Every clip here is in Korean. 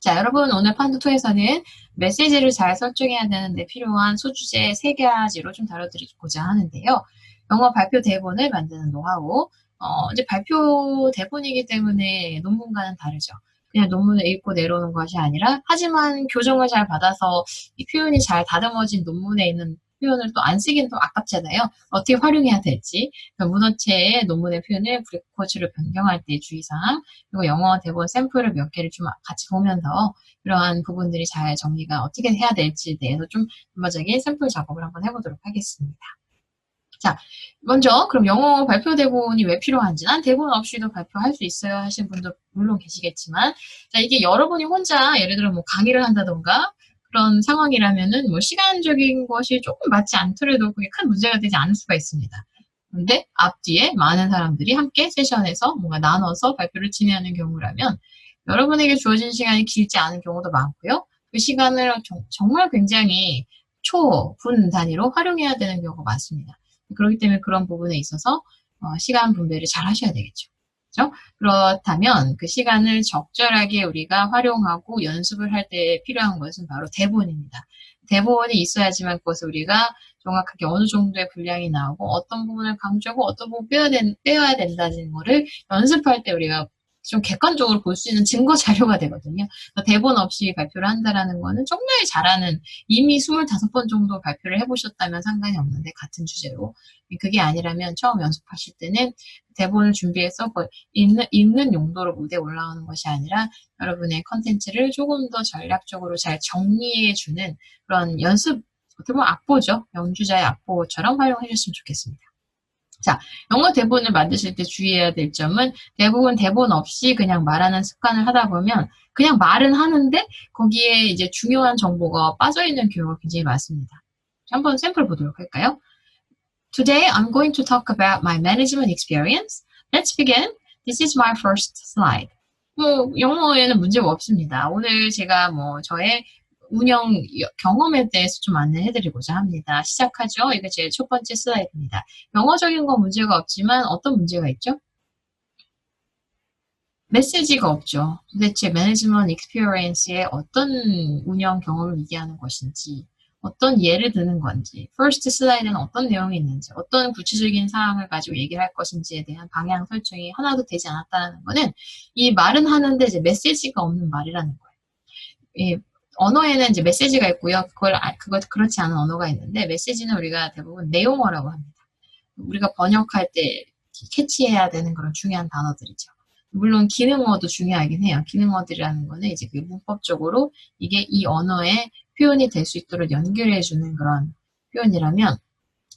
자, 여러분 오늘 판도2에서는 메시지를 잘 설정해야 되는데 필요한 소주제 3가지로 좀 다뤄드리고자 하는데요. 영어 발표 대본을 만드는 노하우. 이제 발표 대본이기 때문에 논문과는 다르죠. 그냥 논문을 읽고 내려오는 것이 아니라 하지만 교정을 잘 받아서 이 표현이 잘 다듬어진 논문에 있는 표현을 또 안 쓰기는 또 아깝잖아요. 어떻게 활용해야 될지. 문어체의 논문의 표현을 브레이크코즈로 변경할 때 주의사항, 그리고 영어 대본 샘플을 몇 개를 좀 같이 보면서 이러한 부분들이 잘 정리가 어떻게 해야 될지에 대해서 좀 전반적인 샘플 작업을 한번 해보도록 하겠습니다. 자, 먼저 그럼 영어 발표 대본이 왜 필요한지, 난 대본 없이도 발표할 수 있어요 하시는 분도 물론 계시겠지만, 자, 이게 여러분이 혼자 예를 들어 뭐 강의를 한다던가 그런 상황이라면은 뭐 시간적인 것이 조금 맞지 않더라도 그게 큰 문제가 되지 않을 수가 있습니다. 근데 앞뒤에 많은 사람들이 함께 세션에서 뭔가 나눠서 발표를 진행하는 경우라면 여러분에게 주어진 시간이 길지 않은 경우도 많고요. 그 시간을 정말 굉장히 초, 분 단위로 활용해야 되는 경우가 많습니다. 그렇기 때문에 그런 부분에 있어서 시간 분배를 잘 하셔야 되겠죠. 그렇죠? 그렇다면 그 시간을 적절하게 우리가 활용하고 연습을 할 때 필요한 것은 바로 대본입니다. 대본이 있어야지만 그것을 우리가 정확하게 어느 정도의 분량이 나오고 어떤 부분을 강조하고 어떤 부분 빼야 된다는 거를 연습할 때 우리가 좀 객관적으로 볼 수 있는 증거 자료가 되거든요. 대본 없이 발표를 한다라는 거는 정말 잘하는, 이미 25번 정도 발표를 해보셨다면 상관이 없는데 같은 주제로, 그게 아니라면 처음 연습하실 때는 대본을 준비해서 읽는 용도로 무대에 올라오는 것이 아니라 여러분의 컨텐츠를 조금 더 전략적으로 잘 정리해주는 그런 연습, 어떻게 보면 악보죠. 연주자의 악보처럼 활용해 주셨으면 좋겠습니다. 자, 영어 대본을 만드실 때 주의해야 될 점은 대부분 대본 없이 그냥 말하는 습관을 하다 보면 그냥 말은 하는데 거기에 이제 중요한 정보가 빠져있는 경우가 굉장히 많습니다. 한번 샘플 보도록 할까요? Today I'm going to talk about my management experience. Let's begin. This is my first slide. 뭐 영어에는 문제가 없습니다. 오늘 제가 뭐 저의 운영 경험에 대해서 좀 안내해드리고자 합니다. 시작하죠. 이거 제 첫 번째 슬라이드입니다. 영어적인 건 문제가 없지만 어떤 문제가 있죠? 메시지가 없죠. 도대체 매니지먼트 익스피리언스의 어떤 운영 경험을 얘기하는 것인지, 어떤 예를 드는 건지, 퍼스트 슬라이드는 어떤 내용이 있는지, 어떤 구체적인 사항을 가지고 얘기를 할 것인지에 대한 방향 설정이 하나도 되지 않았다는 거는 이 말은 하는데 이제 메시지가 없는 말이라는 거예요. 이 언어에는 이제 메시지가 있고요. 그렇지 않은 언어가 있는데, 메시지는 우리가 대부분 내용어라고 합니다. 우리가 번역할 때 캐치해야 되는 그런 중요한 단어들이죠. 물론 기능어도 중요하긴 해요. 기능어들이라는 거는 이제 그 문법적으로 이게 이 언어의 표현이 될 수 있도록 연결해주는 그런 표현이라면,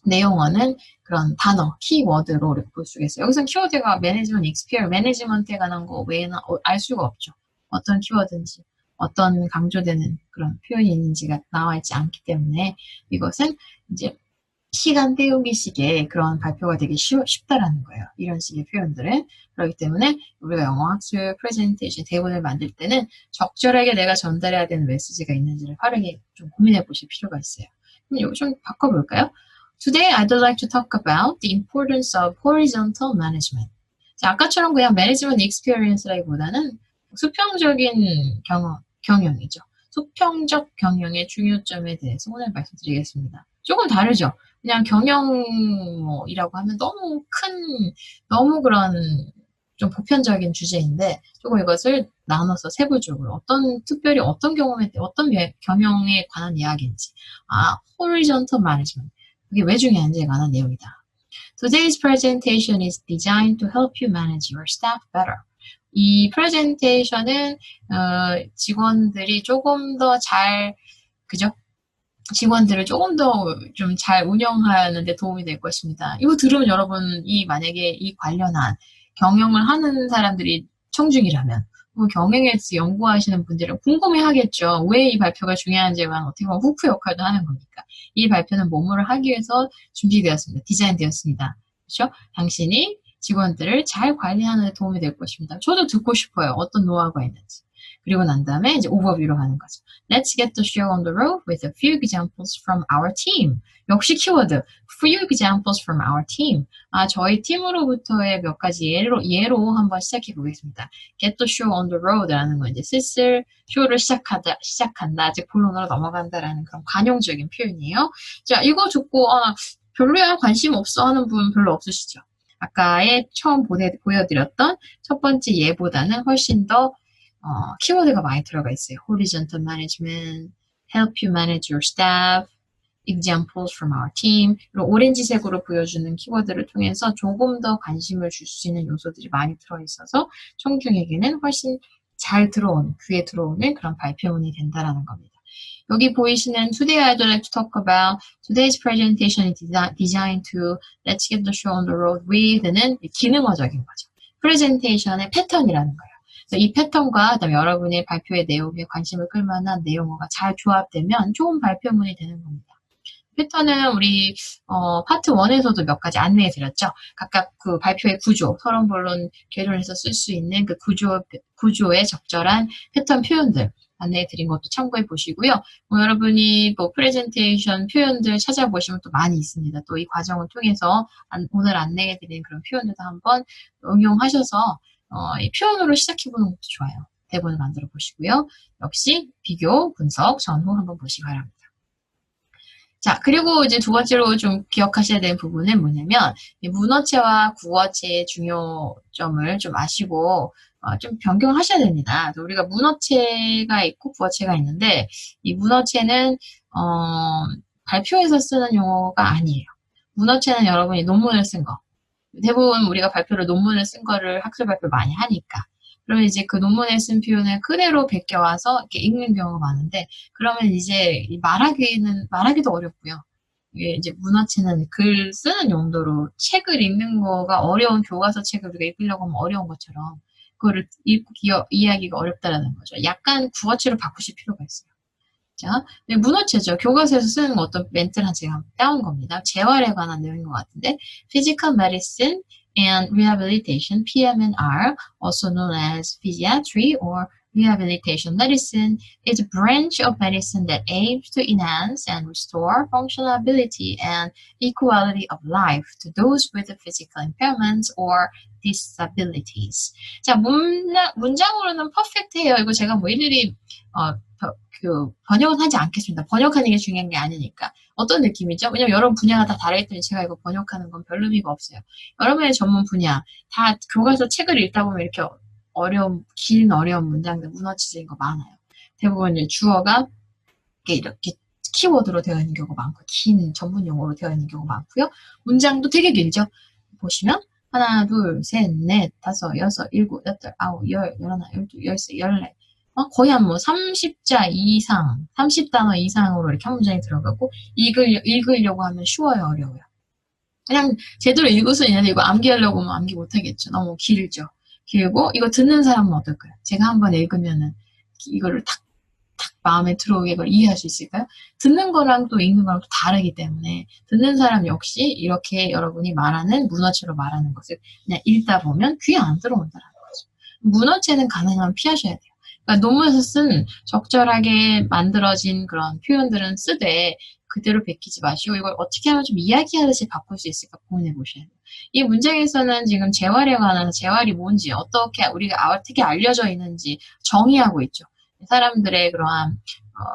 내용어는 그런 단어, 키워드로 이렇게 볼 수가 있어요. 여기서는 키워드가 매니지먼트 익스피리언스, 매니지먼트에 관한 거 외에는 알 수가 없죠. 어떤 키워드인지, 어떤 강조되는 그런 표현이 있는지가 나와 있지 않기 때문에 이것은 이제 시간 때우기식의 그런 발표가 되게 쉽다라는 거예요. 이런 식의 표현들은. 그렇기 때문에 우리가 영어 학습 프레젠테이션 대본을 만들 때는 적절하게 내가 전달해야 되는 메시지가 있는지를 활용해 좀 고민해 보실 필요가 있어요. 그럼 이거 좀 바꿔볼까요? Today I'd like to talk about the importance of horizontal management. 자, 아까처럼 그냥 management experience라기보다는 수평적인 경영이죠. 수평적 경영의 중요점에 대해서 오늘 말씀드리겠습니다. 조금 다르죠? 그냥 경영이라고 하면 너무 그런 좀 보편적인 주제인데 조금 이것을 나눠서 세부적으로 특별히 어떤 어떤 경영에 관한 이야기인지, horizontal management. 그게 왜 중요한지에 관한 내용이다. Today's presentation is designed to help you manage your staff better. 이 프레젠테이션은 직원들이 조금 더 잘, 그죠? 직원들을 조금 더 좀 잘 운영하는 데 도움이 될 것입니다. 이거 들으면 여러분이 만약에 이 관련한 경영을 하는 사람들이 청중이라면, 경영에 대해서 연구하시는 분들은 궁금해하겠죠. 왜 이 발표가 중요한지에 관한 어떻게 보면 후크 역할도 하는 거니까. 이 발표는 뭐뭐를 하기 위해서 준비되었습니다. 디자인되었습니다. 그렇죠? 당신이 직원들을 잘 관리하는 데 도움이 될 것입니다. 저도 듣고 싶어요. 어떤 노하우가 있는지. 그리고 난 다음에 이제 오버뷰로 가는 거죠. Let's get the show on the road with a few examples from our team. 역시 키워드. Few examples from our team. 저희 팀으로부터의 몇 가지 예로 한번 시작해 보겠습니다. Get the show on the road라는 건 이제 슬슬 쇼를 시작한다, 즉 본론으로 넘어간다라는 그런 관용적인 표현이에요. 자, 이거 듣고 별로야, 관심 없어 하는 분 별로 없으시죠? 아까의 처음 보여드렸던 첫 번째 예보다는 훨씬 더 키워드가 많이 들어가 있어요. Horizontal management, help you manage your staff, examples from our team. 이런 오렌지색으로 보여주는 키워드를 통해서 조금 더 관심을 줄 수 있는 요소들이 많이 들어있어서 청중에게는 훨씬 잘 들어오는, 귀에 들어오는 그런 발표문이 된다라는 겁니다. 여기 보이시는 Today I'd like to talk about today's presentation is designed to let's get the show on the road with는 기능어적인 거죠. 프레젠테이션의 패턴이라는 거예요. 이 패턴과 그다음에 여러분의 발표의 내용에 관심을 끌만한 내용어가 잘 조합되면 좋은 발표문이 되는 겁니다. 패턴은 우리 파트 1에서도 몇 가지 안내해 드렸죠. 각각 그 발표의 구조, 서론, 본론, 개론에서 쓸 수 있는 그 구조에 적절한 패턴 표현들 안내해 드린 것도 참고해 보시고요. 여러분이 프레젠테이션 표현들 찾아보시면 또 많이 있습니다. 또 이 과정을 통해서 오늘 안내해 드린 그런 표현들도 한번 응용하셔서 이 표현으로 시작해 보는 것도 좋아요. 대본을 만들어 보시고요. 역시 비교, 분석, 전후 한번 보시기 바랍니다. 자, 그리고 이제 두 번째로 좀 기억하셔야 되는 부분은 뭐냐면, 문어체와 구어체의 중요점을 좀 아시고, 좀 변경하셔야 됩니다. 우리가 문어체가 있고 구어체가 있는데, 이 문어체는, 발표에서 쓰는 용어가 아니에요. 문어체는 여러분이 논문을 쓴 거. 대부분 우리가 발표를 논문을 쓴 거를 학술 발표 많이 하니까. 그러면 이제 그 논문에 쓴 표현을 그대로 베껴와서 이렇게 읽는 경우가 많은데, 그러면 이제 말하기도 어렵고요. 이게 이제 문어체는 글 쓰는 용도로 책을 읽는 거가 어려운 교과서 책을 우리가 읽으려고 하면 어려운 것처럼, 그거를 읽고 이해하기가 어렵다라는 거죠. 약간 구어체로 바꾸실 필요가 있어요. 자, 문어체죠. 교과서에서 쓰는 어떤 멘트를 제가 따온 겁니다. 재활에 관한 내용인 것 같은데, Physical Medicine and Rehabilitation, PM&R, also known as Physiatry or Rehabilitation Medicine, is a branch of medicine that aims to enhance and restore functional ability and equality of life to those with physical impairments or disabilities. 자, 문장으로는 퍼펙트해요. 이거 제가 일일이 번역은 하지 않겠습니다. 번역하는 게 중요한 게 아니니까. 어떤 느낌이죠? 왜냐면 여러 분야가 다 다르기 때문에 제가 이거 번역하는 건 별로 의미가 없어요. 여러분의 전문 분야, 다 교과서 책을 읽다 보면 이렇게 긴 어려운 문장들 무너지는 거 많아요. 대부분 이제 주어가 이렇게 키워드로 되어 있는 경우가 많고, 긴 전문 용어로 되어 있는 경우가 많고요. 문장도 되게 길죠? 보시면, 하나, 둘, 셋, 넷, 다섯, 여섯, 일곱, 여덟, 아홉, 열, 열하나, 열두, 열세, 열네. 거의 한 30자 이상, 30단어 이상으로 이렇게 한 문장이 들어가고, 읽으려고 하면 쉬워요, 어려워요? 그냥 제대로 읽을 수 있는데 이거 암기하려고 하면 암기 못하겠죠. 너무 길죠. 길고, 이거 듣는 사람은 어떨까요? 제가 한번 읽으면은 이거를 탁 마음에 들어오게 이걸 이해할 수 있을까요? 듣는 거랑 또 읽는 거랑 또 다르기 때문에 듣는 사람 역시 이렇게 여러분이 말하는 문어체로 말하는 것을 그냥 읽다 보면 귀에 안 들어온다는 거죠. 문어체는 가능하면 피하셔야 돼요. 그러니까 논문에서 쓴 적절하게 만들어진 그런 표현들은 쓰되 그대로 베끼지 마시고 이걸 어떻게 하면 좀 이야기하듯이 바꿀 수 있을까 고민해 보셔야 돼요. 이 문장에서는 지금 재활에 관한 재활이 뭔지 어떻게 우리가 어떻게 알려져 있는지 정의하고 있죠. 사람들의 그러한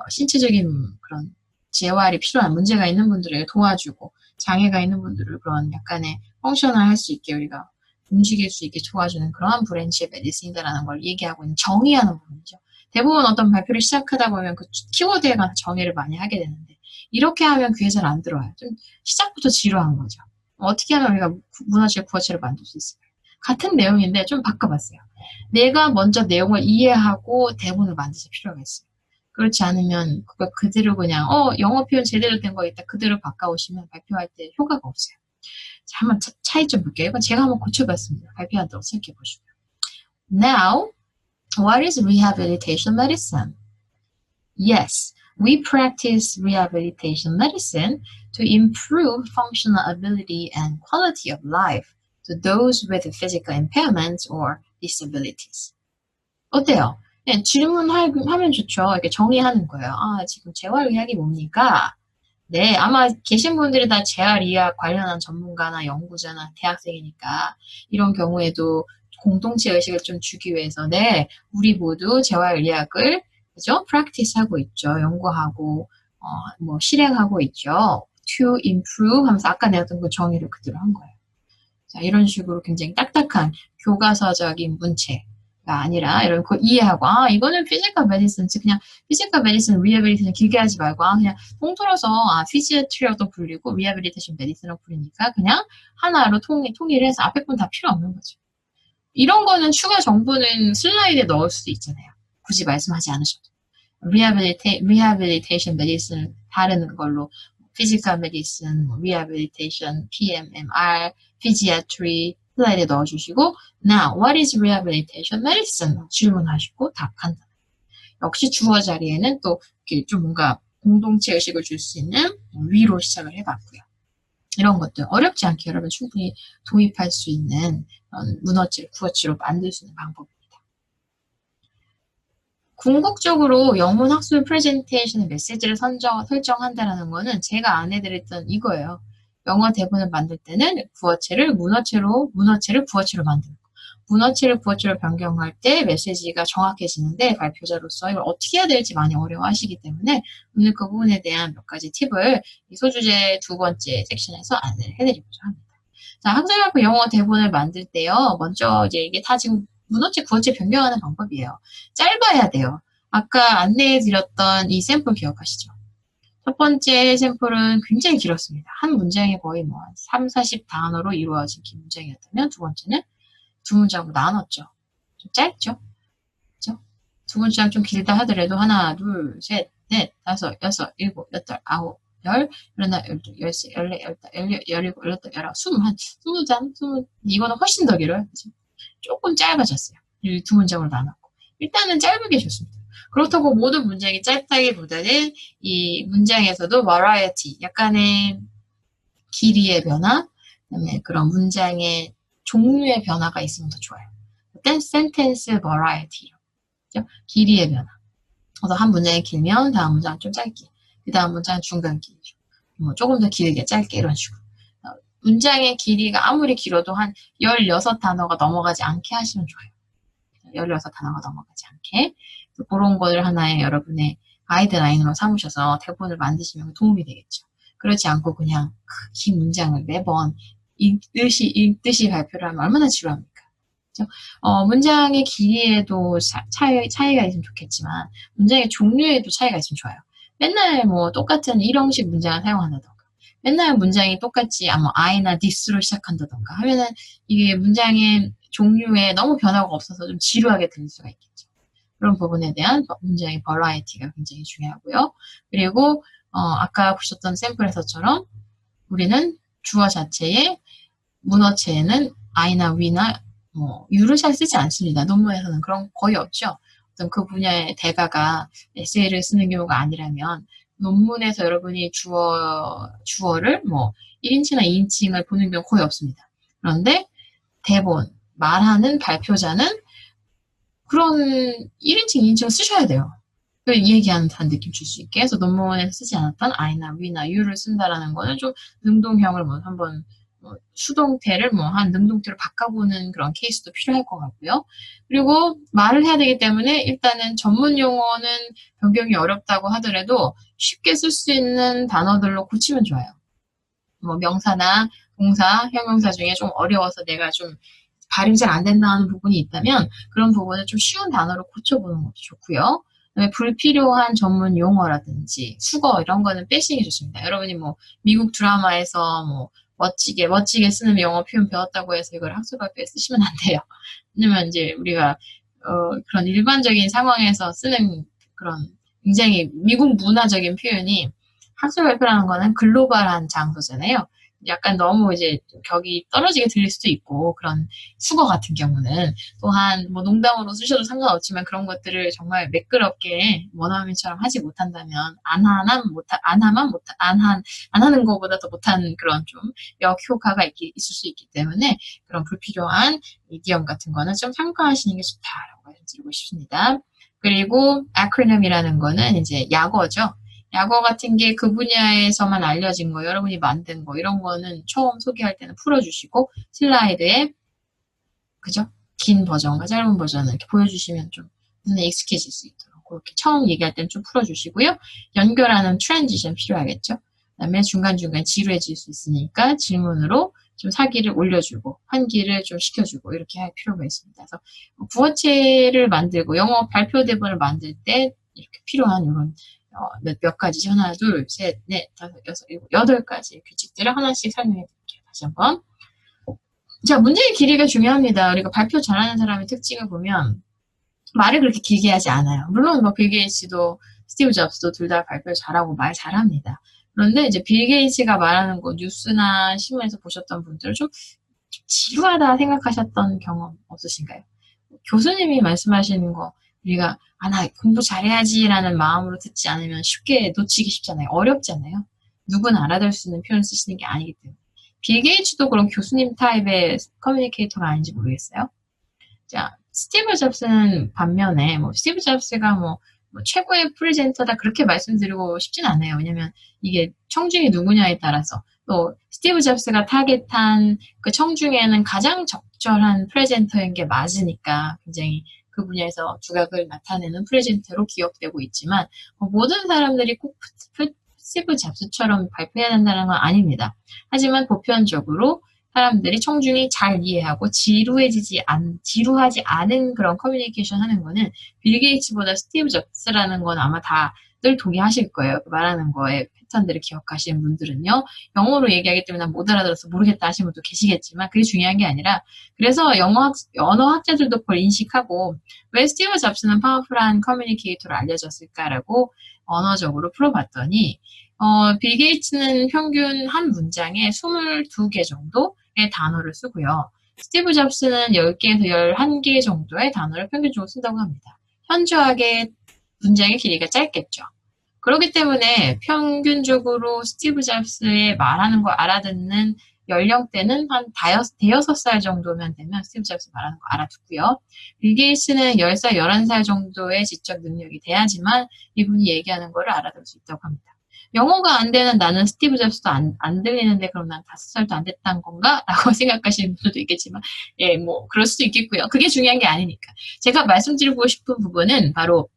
신체적인 그런 재활이 필요한 문제가 있는 분들에게 도와주고 장애가 있는 분들을 그런 약간의 펑셔널 할 수 있게 우리가 움직일 수 있게 도와주는 그러한 브랜치의 메디슨이다라는 걸 얘기하고 있는 정의하는 부분이죠. 대부분 어떤 발표를 시작하다 보면 그 키워드에 관한 정의를 많이 하게 되는데 이렇게 하면 귀에 잘 안 들어와요. 좀 시작부터 지루한 거죠. 어떻게 하면 우리가 문화체의 구어체를 만들 수 있을까요? 같은 내용인데 좀 바꿔봤어요. 내가 먼저 내용을 이해하고 대본을 만드실 필요가 있어요. 그렇지 않으면 그거 그대로 그냥 영어 표현 제대로 된 거 있다 그대로 바꿔오시면 발표할 때 효과가 없어요. 자, 한번 차이점 볼게요. 이건 제가 한번 고쳐봤습니다. 발표한다고 생각해 보시고요. Now, what is rehabilitation medicine? Yes, we practice rehabilitation medicine to improve functional ability and quality of life to those with physical impairments or disabilities. 어때요? 그냥 질문하면 좋죠. 이렇게 정의하는 거예요. 아, 지금 재활의학이 뭡니까? 네, 아마 계신 분들이 다 재활의학 관련한 전문가나 연구자나 대학생이니까 이런 경우에도 공동체 의식을 좀 주기 위해서 네, 우리 모두 재활의학을 그죠? practice하고 있죠. 연구하고 뭐 실행하고 있죠. to improve 하면서 아까 내었던 그 정의를 그대로 한 거예요. 자, 이런 식으로 굉장히 딱딱한 교과서적인 문체가 아니라 이런 거 이해하고 이거는 피지컬 메디슨 그냥 피지컬 메디슨 리해빌리테이션 길게 하지 말고 그냥 통틀어서 피지어트리라도 불리고 리해빌리테이션 메디슨으로 불리니까 그냥 하나로 통일해서 앞에 분 다 필요 없는 거죠. 이런 거는 추가 정보는 슬라이드에 넣을 수도 있잖아요. 굳이 말씀하지 않으셔도. 리해빌리테이션 메디슨 다른 걸로 피지컬 메디슨, 리해빌리테이션, PMMR, 피지아트리 슬라이드에 넣어주시고 Now, what is rehabilitation medicine? 질문하시고 답한다. 역시 주어 자리에는 또 이렇게 좀 뭔가 공동체 의식을 줄 수 있는 위로 시작을 해봤고요. 이런 것들 어렵지 않게 여러분 충분히 도입할 수 있는 문어치를 구어치로 만들 수 있는 방법입니다. 궁극적으로 영문 학술 프레젠테이션의 메시지를 설정한다는 거는 제가 안 해드렸던 이거예요. 영어 대본을 만들 때는 구어체를 문어체로 구어체로 만드는 거. 문어체를 구어체로 변경할 때 메시지가 정확해지는데 발표자로서 이걸 어떻게 해야 될지 많이 어려워하시기 때문에 오늘 그 부분에 대한 몇 가지 팁을 이 소주제 두 번째 섹션에서 안내를 해드리고자 합니다. 자, 학생발표 영어 대본을 만들 때요. 먼저 이제 이게 다 지금 문어체, 구어체 변경하는 방법이에요. 짧아야 돼요. 아까 안내해드렸던 이 샘플 기억하시죠? 첫 번째 샘플은 굉장히 길었습니다. 한 문장에 거의 뭐 3, 40단어로 이루어진 긴 문장이었다면 두 번째는 두 문장으로 나눴죠. 좀 짧죠? 그죠? 두 문장 좀 길다 하더라도 하나, 둘, 셋, 넷, 다섯, 여섯, 일곱, 여덟, 아홉, 열, 열하나, 열둘, 열세, 열네, 열다, 열일곱, 열여덟, 열아홉, 한 20장, 이거는 훨씬 더 길어요. 그죠? 조금 짧아졌어요. 이 두 문장으로 나눴고. 일단은 짧은 게 좋습니다. 그렇다고 모든 문장이 짧다기보다는 이 문장에서도 variety, 약간의 길이의 변화, 그다음에 그런 문장의 종류의 변화가 있으면 더 좋아요. 일단 sentence variety, 그죠? 길이의 변화. 그래서 한 문장이 길면 다음 문장 좀 짧게, 그 다음 문장 중간 길이죠. 뭐 조금 더 길게, 짧게 이런 식으로. 문장의 길이가 아무리 길어도 한 16단어가 넘어가지 않게 하시면 좋아요. 16단어가 넘어가지 않게. 그런 거를 하나의 여러분의 가이드라인으로 삼으셔서 대본을 만드시면 도움이 되겠죠. 그렇지 않고 그냥 긴 문장을 매번 읽듯이 발표를 하면 얼마나 지루합니까? 그렇죠? 문장의 길이에도 차이가 있으면 좋겠지만 문장의 종류에도 차이가 있으면 좋아요. 맨날 뭐 똑같은 일형식 문장을 사용한다던가 맨날 문장이 똑같이 뭐 I나 this로 시작한다던가 하면은 이게 문장의 종류에 너무 변화가 없어서 좀 지루하게 들릴 수가 있겠죠. 그런 부분에 대한 문장의 버라이티가 굉장히 중요하고요. 그리고 아까 보셨던 샘플에서처럼 우리는 주어 자체에 문어체에는 I나 we나 뭐 you를 잘 쓰지 않습니다. 논문에서는 그런 거의 없죠. 어떤 그 분야의 대가가 에세이를 쓰는 경우가 아니라면 논문에서 여러분이 주어를 뭐 1인칭이나 2인칭을 보는 경우 거의 없습니다. 그런데 대본, 말하는 발표자는 그런 1인칭, 2인칭을 쓰셔야 돼요. 이 얘기하는 듯한 느낌 줄 수 있게 해서 논문에서 쓰지 않았던 I나 we나 you를 쓴다라는 거는 좀 능동형을 뭐 한번 수동태를 한 능동태로 바꿔보는 그런 케이스도 필요할 것 같고요. 그리고 말을 해야 되기 때문에 일단은 전문 용어는 변경이 어렵다고 하더라도 쉽게 쓸 수 있는 단어들로 고치면 좋아요. 뭐 명사나 동사, 형용사 중에 좀 어려워서 내가 좀 발음이 잘 안 된다는 부분이 있다면 그런 부분을 좀 쉬운 단어로 고쳐보는 것도 좋고요. 그다음에 불필요한 전문 용어라든지 수거 이런 거는 빼시는 게 좋습니다. 여러분이 뭐 미국 드라마에서 뭐 멋지게 쓰는 영어 표현 배웠다고 해서 이걸 학술 발표에 쓰시면 안 돼요. 왜냐면 이제 우리가 그런 일반적인 상황에서 쓰는 그런 굉장히 미국 문화적인 표현이 학술 발표라는 거는 글로벌한 장소잖아요. 약간 너무 이제 격이 떨어지게 들릴 수도 있고 그런 수거 같은 경우는 또한 뭐 농담으로 쓰셔도 상관없지만 그런 것들을 정말 매끄럽게 원어민처럼 하지 못한다면 안 하는 것보다 더 못한 그런 좀 역효과가 있을 수 있기 때문에 그런 불필요한 이디엄 같은 거는 좀 참고하시는 게 좋다라고 말씀드리고 싶습니다. 그리고 acronym이라는 거는 이제 약어죠. 약어 같은 게 그 분야에서만 알려진 거, 여러분이 만든 거, 이런 거는 처음 소개할 때는 풀어주시고, 슬라이드에, 그죠? 긴 버전과 짧은 버전을 이렇게 보여주시면 좀 눈에 익숙해질 수 있도록. 그렇게 처음 얘기할 때는 좀 풀어주시고요. 연결하는 트랜지션 필요하겠죠? 그 다음에 중간중간 지루해질 수 있으니까 질문으로 좀 사기를 올려주고, 환기를 좀 시켜주고, 이렇게 할 필요가 있습니다. 그래서 구어체를 만들고, 영어 발표 대본을 만들 때 이렇게 필요한 이런 몇 가지죠. 하나, 둘, 셋, 넷, 다섯, 여섯, 일곱, 여덟 가지 규칙들을 하나씩 설명해 드릴게요. 다시 한번. 자, 문제의 길이가 중요합니다. 우리가 발표 잘하는 사람의 특징을 보면 말을 그렇게 길게 하지 않아요. 물론 뭐 빌 게이츠도 스티브 잡스도 둘 다 발표 잘하고 말 잘합니다. 그런데 이제 빌 게이츠가 말하는 거 뉴스나 신문에서 보셨던 분들은 좀 지루하다 생각하셨던 경험 없으신가요? 교수님이 말씀하시는 거 우리가 나 공부 잘해야지라는 마음으로 듣지 않으면 쉽게 놓치기 쉽잖아요. 어렵잖아요. 누구나 알아들 수 있는 표현 쓰시는 게 아니기 때문에. 빌 게이츠도 그런 교수님 타입의 커뮤니케이터가 아닌지 모르겠어요. 자, 스티브 잡스는 반면에 스티브 잡스가 최고의 프레젠터다 그렇게 말씀드리고 싶진 않아요. 왜냐면 이게 청중이 누구냐에 따라서 또 스티브 잡스가 타겟한 그 청중에는 가장 적절한 프레젠터인 게 맞으니까 굉장히 그 분야에서 두각을 나타내는 프레젠터로 기억되고 있지만 모든 사람들이 꼭 스티브 잡스처럼 발표해야 된다는 건 아닙니다. 하지만 보편적으로 사람들이 청중이 잘 이해하고 지루하지 않은 그런 커뮤니케이션 하는 거는 빌 게이츠보다 스티브 잡스라는 건 아마 다들 동의하실 거예요. 말하는 거에 패턴들을 기억하시는 분들은요. 영어로 얘기하기 때문에 난 못 알아들어서 모르겠다 하시는 분도 계시겠지만 그게 중요한 게 아니라 그래서 언어 학자들도 그걸 인식하고 왜 스티브 잡스는 파워풀한 커뮤니케이터로 알려졌을까라고 언어적으로 풀어봤더니 빌 게이츠는 평균 한 문장에 22개 정도의 단어를 쓰고요. 스티브 잡스는 10개에서 11개 정도의 단어를 평균적으로 쓴다고 합니다. 현저하게 문장의 길이가 짧겠죠. 그렇기 때문에 평균적으로 스티브 잡스의 말하는 거 알아듣는 연령대는 한 대여섯 살 정도면 되면 스티브 잡스 말하는 거 알아듣고요. 빌 게이츠는 10살, 11살 정도의 지적 능력이 돼야지만 이분이 얘기하는 거를 알아들을 수 있다고 합니다. 영어가 안 되는 나는 스티브 잡스도 안 들리는데 그럼 난 5살도 안 됐다는 건가? 라고 생각하시는 분들도 있겠지만 그럴 수도 있겠고요. 그게 중요한 게 아니니까. 제가 말씀드리고 싶은 부분은 바로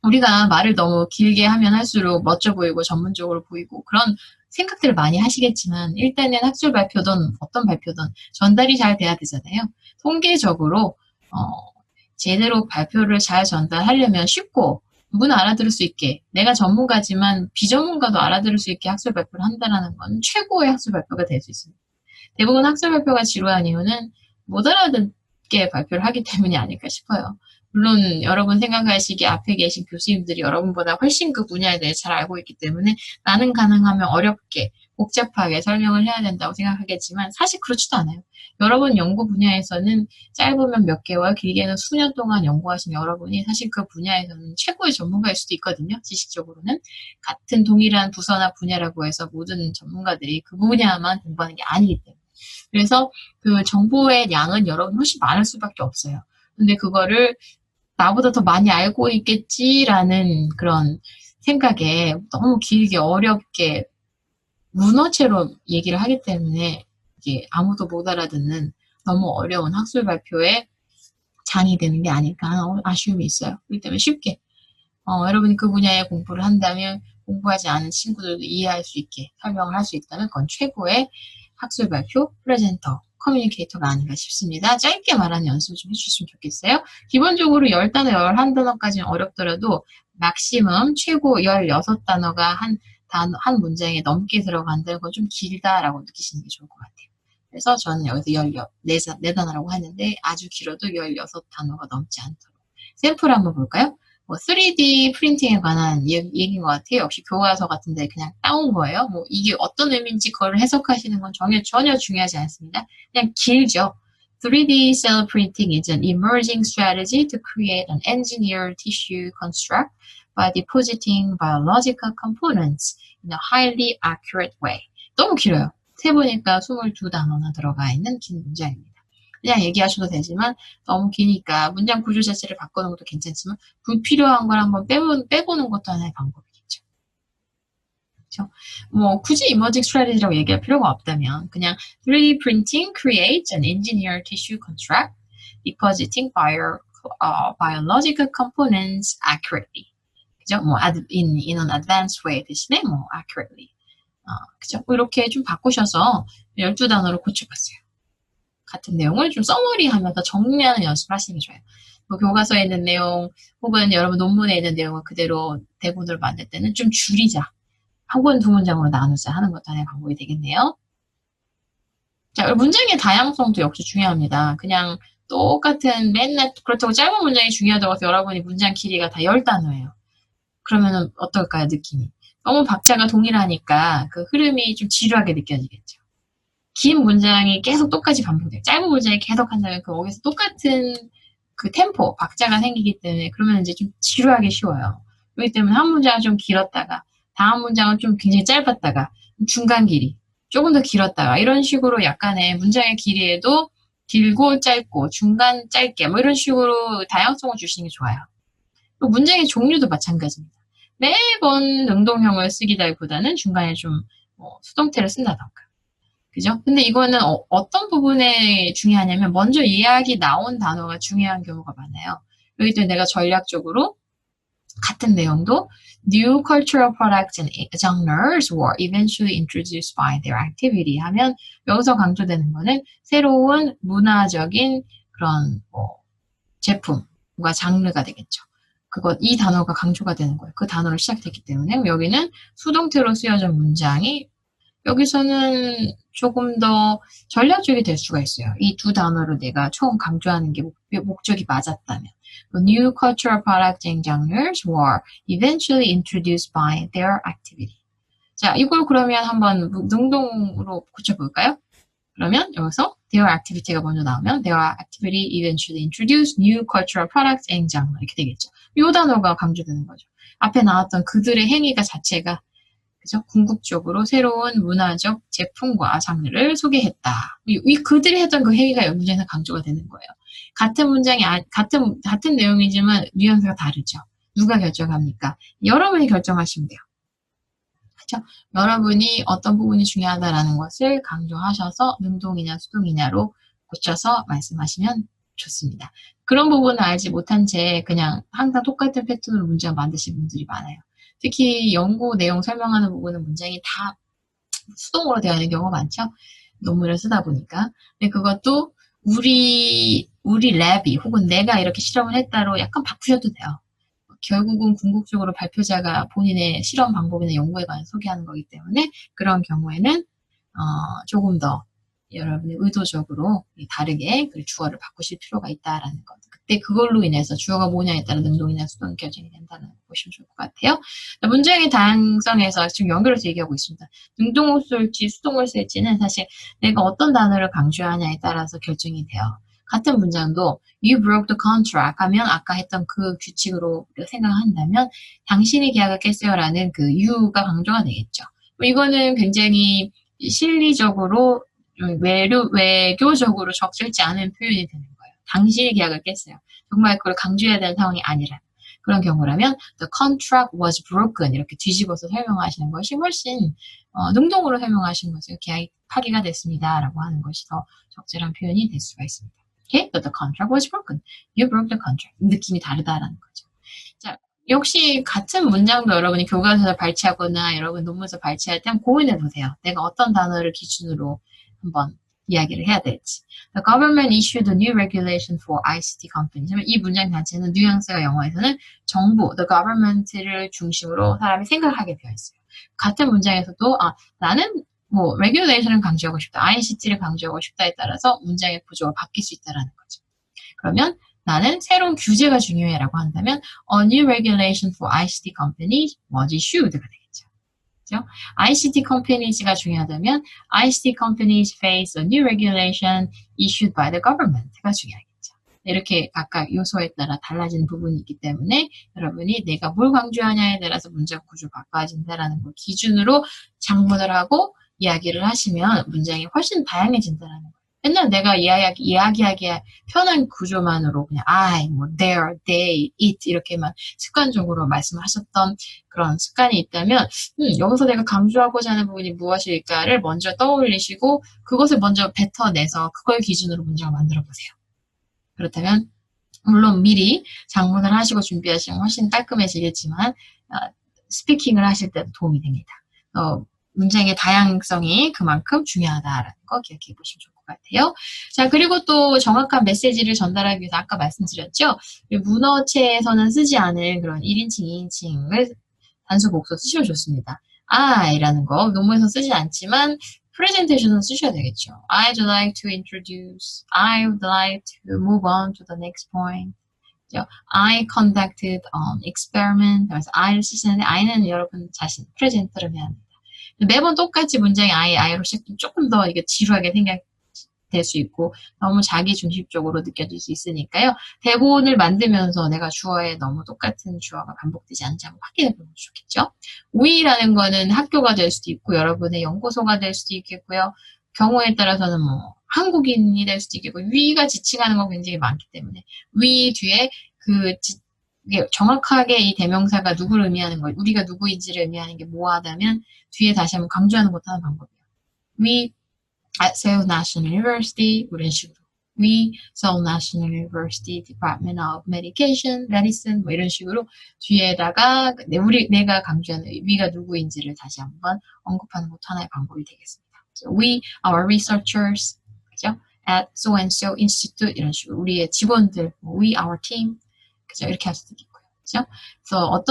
우리가 말을 너무 길게 하면 할수록 멋져 보이고 전문적으로 보이고 그런 생각들을 많이 하시겠지만 일단은 학술 발표든 어떤 발표든 전달이 잘 돼야 되잖아요. 통계적으로 제대로 발표를 잘 전달하려면 쉽고 누구나 알아들을 수 있게 내가 전문가지만 비전문가도 알아들을 수 있게 학술 발표를 한다는 건 최고의 학술 발표가 될 수 있습니다. 대부분 학술 발표가 지루한 이유는 못 알아듣게 발표를 하기 때문이 아닐까 싶어요. 물론 여러분 생각하시기에 앞에 계신 교수님들이 여러분보다 훨씬 그 분야에 대해 잘 알고 있기 때문에 나는 가능하면 어렵게 복잡하게 설명을 해야 된다고 생각하겠지만 사실 그렇지도 않아요. 여러분 연구 분야에서는 짧으면 몇 개월, 길게는 수년 동안 연구하신 여러분이 사실 그 분야에서는 최고의 전문가일 수도 있거든요. 지식적으로는. 같은 동일한 부서나 분야라고 해서 모든 전문가들이 그 분야만 공부하는 게 아니기 때문에. 그래서 그 정보의 양은 여러분 훨씬 많을 수밖에 없어요. 근데 그거를 나보다 더 많이 알고 있겠지라는 그런 생각에 너무 길게 어렵게 문어체로 얘기를 하기 때문에 이게 아무도 못 알아듣는 너무 어려운 학술 발표에 장이 되는 게 아닐까 하는 아쉬움이 있어요. 그렇기 때문에 쉽게 여러분이 그 분야에 공부를 한다면 공부하지 않은 친구들도 이해할 수 있게 설명을 할 수 있다면 그건 최고의 학술 발표 프레젠터 커뮤니케이터가 아닌가 싶습니다. 짧게 말하는 연습을 좀 해주셨으면 좋겠어요. 기본적으로 10단어, 11단어까지는 어렵더라도 맥시멈 최고 16단어가 한 문장에 넘게 들어간다는 건 좀 길다라고 느끼시는 게 좋을 것 같아요. 그래서 저는 여기서 14단어라고 하는데 아주 길어도 16단어가 넘지 않도록. 샘플 한번 볼까요? 3D 프린팅에 관한 얘기인 것 같아요. 역시 교과서 같은데 그냥 따온 거예요. 이게 어떤 의미인지 그걸 해석하시는 건 전혀 중요하지 않습니다. 그냥 길죠. 3D cell printing is an emerging strategy to create an engineered tissue construct by depositing biological components in a highly accurate way. 너무 길어요. 세보니까 22단어나 들어가 있는 긴 문장입니다. 그냥 얘기하셔도 되지만 너무 기니까 문장 구조 자체를 바꾸는 것도 괜찮지만 불필요한 걸 한번 빼보는 것도 하나의 방법이겠죠. 그렇죠? 뭐 굳이 emerging strategy라고 얘기할 필요가 없다면 그냥 3D printing creates an engineered tissue construct depositing biological components accurately. 그죠? 뭐 in an advanced way 대신에 뭐 accurately. 그죠? 이렇게 좀 바꾸셔서 12단어를 고쳐봤어요. 같은 내용을 좀 서머리하면서 정리하는 연습을 하시는 게 좋아요. 뭐 교과서에 있는 내용 혹은 여러분 논문에 있는 내용을 그대로 대본으로 만들 때는 좀 줄이자. 혹은 두 문장으로 나누자 하는 것도 하나의 방법이 되겠네요. 자, 문장의 다양성도 역시 중요합니다. 그냥 똑같은 맨날 그렇다고 짧은 문장이 중요하다고 해서 여러분이 문장 길이가 다 10단어예요. 그러면은 어떨까요, 느낌이? 너무 박자가 동일하니까 그 흐름이 좀 지루하게 느껴지겠죠. 긴 문장이 계속 똑같이 반복돼요. 짧은 문장이 계속 한다면 거기서 똑같은 그 템포, 박자가 생기기 때문에 그러면 이제 좀 지루하기 쉬워요. 그렇기 때문에 한 문장은 좀 길었다가 다음 문장은 좀 굉장히 짧았다가 중간 길이 조금 더 길었다가 이런 식으로 약간의 문장의 길이에도 길고 짧고 중간 짧게 뭐 이런 식으로 다양성을 주시는 게 좋아요. 그리고 문장의 종류도 마찬가지입니다. 매번 능동형을 쓰기보다는 중간에 좀 수동태를 쓴다던가. 그죠? 근데 이거는 어떤 부분에 중요하냐면 먼저 이야기 나온 단어가 중요한 경우가 많아요. 그렇기 때문에 내가 전략적으로 같은 내용도 new cultural products and genres were eventually introduced by their activity 하면 여기서 강조되는 거는 새로운 문화적인 그런 제품과 장르가 되겠죠. 이 단어가 강조가 되는 거예요. 그 단어로 시작됐기 때문에 여기는 수동태로 쓰여진 문장이 여기서는 조금 더 전략적이 될 수가 있어요. 이 두 단어를 내가 처음 강조하는 게 목적이 맞았다면. New cultural products and genres were eventually introduced by their activity. 자, 이걸 그러면 한번 능동으로 고쳐볼까요? 그러면 여기서 their activity가 먼저 나오면 their activity eventually introduced new cultural products and genres 이렇게 되겠죠. 이 단어가 강조되는 거죠. 앞에 나왔던 그들의 행위가 자체가 그죠? 궁극적으로 새로운 문화적 제품과 장르를 소개했다. 이 그들이 했던 그 행위가 여기 문장에서 강조가 되는 거예요. 같은 문장이 같은 내용이지만 뉘앙스가 다르죠. 누가 결정합니까? 여러분이 결정하시면 돼요. 그렇죠? 여러분이 어떤 부분이 중요하다라는 것을 강조하셔서 능동이냐 수동이냐로 고쳐서 말씀하시면 좋습니다. 그런 부분을 알지 못한 채 그냥 항상 똑같은 패턴으로 문장을 만드시는 분들이 많아요. 특히 연구 내용 설명하는 부분은 문장이 다 수동으로 되어 있는 경우가 많죠. 논문을 쓰다 보니까. 근데 그것도 우리 랩이 혹은 내가 이렇게 실험을 했다로 약간 바꾸셔도 돼요. 결국은 궁극적으로 발표자가 본인의 실험 방법이나 연구에 관해 소개하는 거기 때문에 그런 경우에는 조금 더 여러분이 의도적으로 다르게 그 주어를 바꾸실 필요가 있다라는 것. 그때 그걸로 인해서 주어가 뭐냐에 따라 능동이나 수동이 결정이 된다는 걸 보시면 좋을 것 같아요. 문장의 다양성에서 지금 연결해서 얘기하고 있습니다. 능동을 쓸지 수동을 쓸지는 사실 내가 어떤 단어를 강조하냐에 따라서 결정이 돼요. 같은 문장도 You broke the contract 하면 아까 했던 그 규칙으로 생각한다면 당신이 계약을 깼어요라는 그 you가 강조가 되겠죠. 이거는 굉장히 실리적으로 외교적으로 적절치 않은 표현이 되는 거예요. 당신이 계약을 깼어요. 정말 그걸 강조해야 되는 상황이 아니라 그런 경우라면 the contract was broken 이렇게 뒤집어서 설명하시는 것이 훨씬 능동으로 설명하시는 것을 계약이 파기가 됐습니다라고 하는 것이 더 적절한 표현이 될 수가 있습니다. Okay? But the contract was broken. You broke the contract. 느낌이 다르다라는 거죠. 자, 역시 같은 문장도 여러분이 교과서에서 발췌하거나 여러분 논문에서 발췌할 때 한번 고민해 보세요. 내가 어떤 단어를 기준으로 한번 이야기를 해야 될지. The government issued a new regulation for ICT companies. 이 문장 자체는 뉘앙스가 영어에서는 정부, the government를 중심으로 사람이 생각하게 되어 있어요. 같은 문장에서도 나는 regulation을 강조하고 싶다, ICT를 강조하고 싶다에 따라서 문장의 구조가 바뀔 수 있다는 거죠. 그러면 나는 새로운 규제가 중요해라고 한다면 a new regulation for ICT companies was issued가 되겠죠. 그렇죠? ICT companies가 중요하다면 ICT companies face a new regulation issued by the government가 중요하겠죠. 이렇게 각각 요소에 따라 달라지는 부분이 있기 때문에 여러분이 내가 뭘 강조하냐에 따라서 문장 구조가 바꿔진다는 걸 기준으로 작문을 하고 이야기를 하시면 문장이 훨씬 다양해진다는 거예요. 맨날 내가 이야기하기 편한 구조만으로 그냥 I, 뭐 their, they, it 이렇게만 습관적으로 말씀하셨던 그런 습관이 있다면 여기서 내가 강조하고자 하는 부분이 무엇일까를 먼저 떠올리시고 그것을 먼저 뱉어내서 그걸 기준으로 문장을 만들어 보세요. 그렇다면 물론 미리 작문을 하시고 준비하시면 훨씬 깔끔해지겠지만 스피킹을 하실 때도 도움이 됩니다. 문장의 다양성이 그만큼 중요하다라는 거 기억해 보시면 좋을 것 같아요. 자, 그리고 또 정확한 메시지를 전달하기 위해서 아까 말씀드렸죠. 문어체에서는 쓰지 않은 그런 1인칭, 2인칭을 단수 복수 쓰시면 좋습니다. I라는 거 논문에서 쓰지 않지만 프레젠테이션은 쓰셔야 되겠죠. I'd like to introduce, I would like to move on to the next point. I conducted an experiment. 그래서 I를 쓰시는데 I는 여러분 자신, 프레젠터를 해야 합니다. 매번 똑같이 문장이 I로 시작되면 조금 더 이게 지루하게 생각될 수 있고 너무 자기중심적으로 느껴질 수 있으니까요. 대본을 만들면서 내가 주어에 너무 똑같은 주어가 반복되지 않는지 한번 확인해 보면 좋겠죠. we라는 거는 학교가 될 수도 있고 여러분의 연구소가 될 수도 있겠고요. 경우에 따라서는 뭐 한국인이 될 수도 있겠고 we가 지칭하는 건 굉장히 많기 때문에 we 뒤에 이게 정확하게 이 대명사가 누구를 의미하는 거예요. 우리가 누구인지를 의미하는 게 뭐하다면 뒤에 다시 한번 강조하는 것도 하는 방법이에요. We at Seoul National University 이런 식으로 We Seoul National University Department of Medication, Medicine 뭐 이런 식으로 뒤에다가 내가 강조하는 we가 누구인지를 다시 한번 언급하는 것도 하나의 방법이 되겠습니다. So we, our researchers, 그죠? At so and so institute 이런 식으로 우리의 직원들, we, our team 그죠? 이렇게 할 수도 있고요. 그죠? 그래서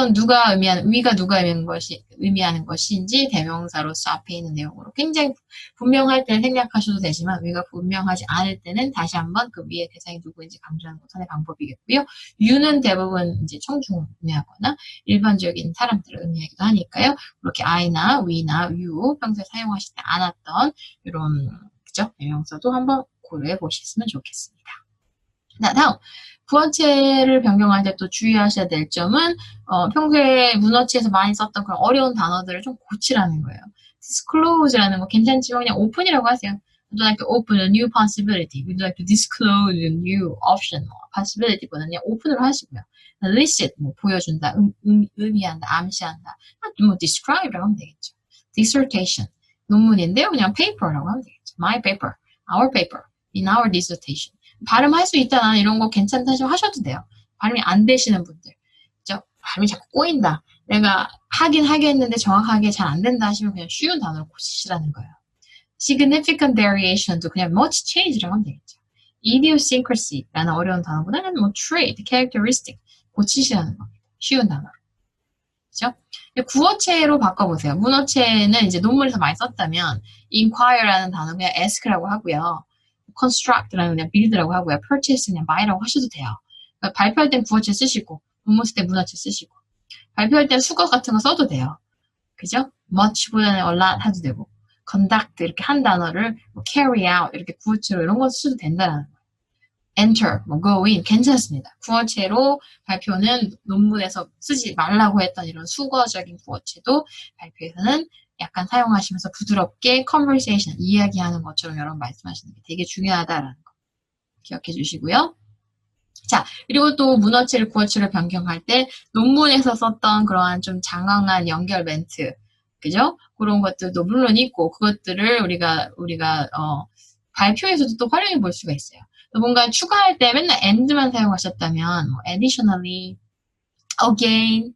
위가 누가 의미하는 것인지 대명사로서 앞에 있는 내용으로 굉장히 분명할 때는 생략하셔도 되지만 위가 분명하지 않을 때는 다시 한번 그 위의 대상이 누구인지 강조하는 것도 하나의 방법이겠고요. you는 대부분 이제 청중을 의미하거나 일반적인 사람들을 의미하기도 하니까요. 그렇게 I나 we나 you 평소에 사용하실 때 않았던 이런 그죠? 대명사도 한번 고려해 보셨으면 좋겠습니다. 다음 부어체를 변경할 때 또 주의하셔야 될 점은 평소에 문어체에서 많이 썼던 그런 어려운 단어들을 좀 고치라는 거예요. disclose라는 거 괜찮지만 그냥 open이라고 하세요. Would you like to open a new possibility? Would you like to disclose a new option? possibility보다는 그냥 open으로 하시고요. elicit, 보여준다, 의미한다, 암시한다. 뭐 describe라고 하면 되겠죠. dissertation, 논문인데요. 그냥 paper라고 하면 되겠죠. my paper, our paper, in our dissertation. 발음할 수 있다, 나는 이런 거 괜찮다 하셔도 돼요. 발음이 안 되시는 분들. 그죠? 발음이 자꾸 꼬인다. 내가 하긴 하겠는데 정확하게 잘 안 된다 하시면 그냥 쉬운 단어를 고치시라는 거예요. significant variation도 그냥 much change라고 하면 되겠죠. idiosyncrasy라는 어려운 단어보다는 뭐 trait, characteristic 고치시라는 겁니다. 쉬운 단어로. 그죠? 구어체로 바꿔보세요. 문어체는 이제 논문에서 많이 썼다면 inquire라는 단어 그냥 ask라고 하고요. construct라는 그냥 build라고 하고요. purchase 그냥 buy라고 하셔도 돼요. 그러니까 발표할 땐 구어체 쓰시고 논문 쓸 때 문어체 쓰시고 발표할 땐 수거 같은 거 써도 돼요. 그죠? much보다는 a lot 해도 되고 conduct 이렇게 한 단어를 뭐 carry out 이렇게 구어체로 이런 거 써도 된다는 거예요. enter, go in 괜찮습니다. 구어체로 발표는 논문에서 쓰지 말라고 했던 이런 수거적인 구어체도 발표에서는 약간 사용하시면서 부드럽게 conversation, 이야기하는 것처럼 여러분 말씀하시는 게 되게 중요하다라는 거 기억해 주시고요. 자, 그리고 또 문어체를 구어체로 변경할 때 논문에서 썼던 그러한 좀 장황한 연결 멘트, 그죠? 그런 것들도 물론 있고 그것들을 우리가 발표에서도 또 활용해 볼 수가 있어요. 뭔가 추가할 때 맨날 and만 사용하셨다면 뭐 additionally, again,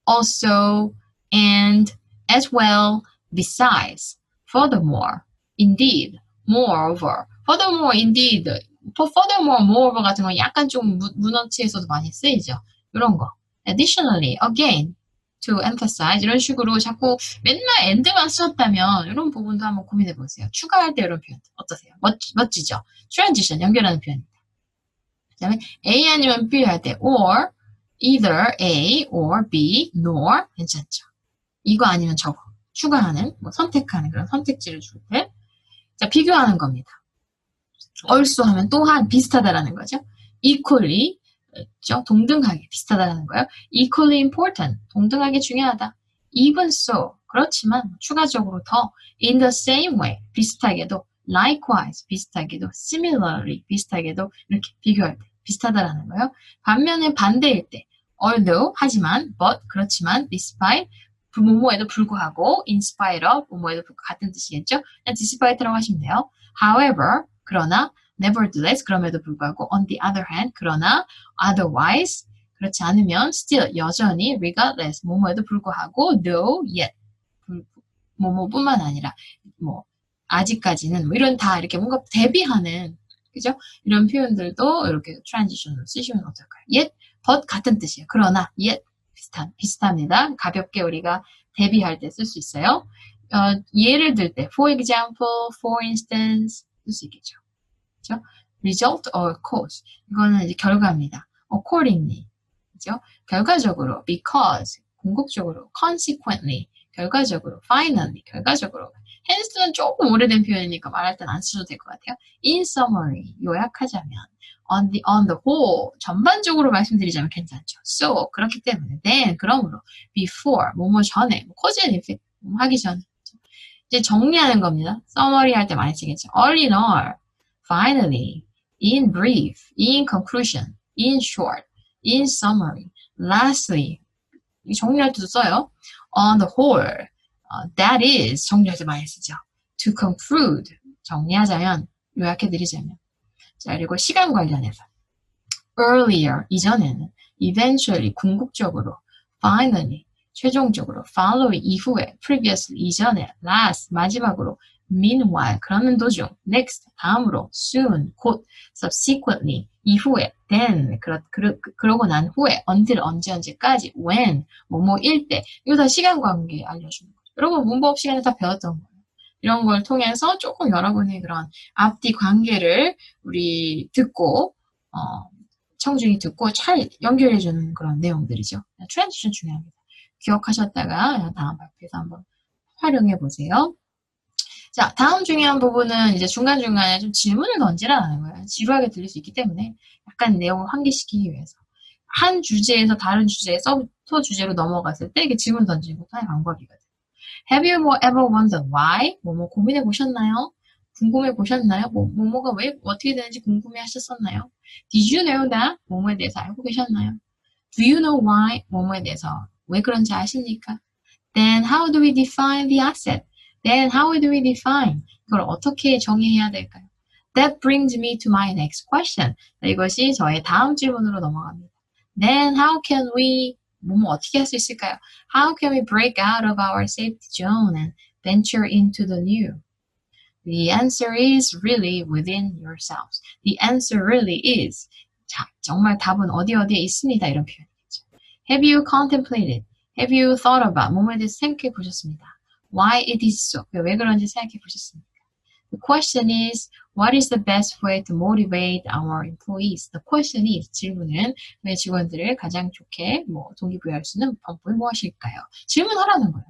also, and, as well, besides, furthermore, indeed, moreover, furthermore, indeed, furthermore, moreover 같은 건 약간 좀 문어체에서도 많이 쓰이죠. 이런 거. additionally, again, to emphasize 이런 식으로 자꾸 맨날 and만 쓰셨다면 이런 부분도 한번 고민해 보세요. 추가할 때 이런 표현 어떠세요? 멋지죠? transition 연결하는 표현입니다. 그 다음에 A 아니면 B 할 때 or, either A or B, nor 괜찮죠? 이거 아니면 저거 추가하는 선택하는 그런 선택지를 줄 때 자 비교하는 겁니다. also 하면 또한 비슷하다라는 거죠. equally 그렇죠? 동등하게 비슷하다는 거예요. equally important 동등하게 중요하다. even so 그렇지만 추가적으로 더 in the same way 비슷하게도 likewise 비슷하게도 similarly 비슷하게도 이렇게 비교할 때 비슷하다라는 거예요. 반면에 반대일 때 although 하지만 but 그렇지만 despite 뭐뭐에도 불구하고 in spite of 뭐뭐에도 불구하고 같은 뜻이겠죠. 그냥 despite라고 하시면 돼요. however 그러나 nevertheless 그럼에도 불구하고 on the other hand 그러나 otherwise 그렇지 않으면 still 여전히 regardless 뭐뭐에도 불구하고 though yet 뭐뭐뿐만 아니라 뭐 아직까지는 뭐 이런 다 이렇게 뭔가 대비하는 그죠? 이런 표현들도 이렇게 transition으로 쓰시면 어떨까요? yet, but 같은 뜻이에요. 그러나 yet 비슷합니다. 가볍게 우리가 대비할 때 쓸 수 있어요. 예를 들 때 for example, for instance 쓸 수 있겠죠. 그죠? result or cause 이거는 이제 결과입니다. accordingly 그죠? 결과적으로 because 궁극적으로 consequently 결과적으로 finally 결과적으로 hence는 조금 오래된 표현이니까 말할 땐 안 쓰셔도 될 것 같아요. in summary 요약하자면 on the whole 전반적으로 말씀드리자면 괜찮죠. so 그렇기 때문에 then 그러므로 before 뭐뭐 전에 cause and effect 하기 전에 이제 정리하는 겁니다. summary 할 때 많이 쓰겠죠. all in all finally in brief in conclusion in short in summary lastly 정리할 때도 써요. on the whole that is 정리할 때 많이 쓰죠. to conclude 정리하자면 요약해드리자면 자 그리고 시간 관련해서 earlier 이전에는 eventually 궁극적으로 finally 최종적으로 following 이후에 previously 이전에 last 마지막으로 meanwhile 그러는 도중 next 다음으로 soon 곧 subsequently 이후에 then 그러고 난 후에 until 언제까지 when 뭐뭐일 때 이거 다 시간 관계 알려주는 거죠. 여러분 문법 시간에 다 배웠던 거예요. 이런 걸 통해서 조금 여러분의 그런 앞뒤 관계를 우리 듣고 청중이 듣고 잘 연결해주는 그런 내용들이죠. 트랜지션 중요합니다. 기억하셨다가 다음 발표에서 한번 활용해 보세요. 자, 다음 중요한 부분은 이제 중간중간에 좀 질문을 던지라는 거예요. 지루하게 들릴 수 있기 때문에 약간 내용을 환기시키기 위해서. 한 주제에서 다른 주제에 서브 주제로 넘어갔을 때 이게 질문 던지는 것도 하나의 방법이거든요. Have you ever wondered why? 뭐뭐 고민해 보셨나요? 궁금해 보셨나요? 뭐뭐가 왜 어떻게 되는지 궁금해 하셨었나요? Did you know that? 뭐뭐에 대해서 알고 계셨나요? Do you know why? 뭐뭐에 대해서 왜 그런지 아십니까? Then how do we define the asset? Then how do we define? 이걸 어떻게 정의해야 될까요? That brings me to my next question. 이것이 저의 다음 질문으로 넘어갑니다. Then how can we 뭐뭐 어떻게 할 수 있을까요? How can we break out of our safety zone and venture into the new? The answer is really within yourselves. The answer really is. 자, 정말 답은 어디에 있습니다. 이런 표현이겠죠. Have you contemplated? Have you thought about? 뭐뭐에 대해서 생각해 보셨습니다. Why it is so? 왜 그런지 생각해 보셨습니까? The question is, what is the best way to motivate our employees? The question is, 질문은 왜 직원들을 가장 좋게 동기부여할 수 있는 방법이 무엇일까요? 질문하라는 거예요.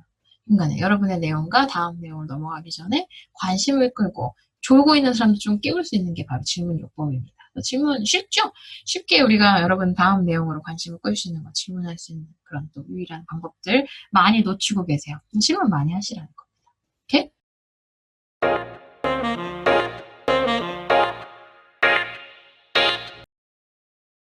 인간에 여러분의 내용과 다음 내용을 넘어가기 전에 관심을 끌고 졸고 있는 사람도 좀 깨울 수 있는 게 바로 질문 요법입니다. 질문 쉽죠? 쉽게 우리가 여러분 다음 내용으로 관심을 끌 수 있는 거 질문할 수 있는 그런 또 유일한 방법들 많이 놓치고 계세요. 질문 많이 하시라는 거.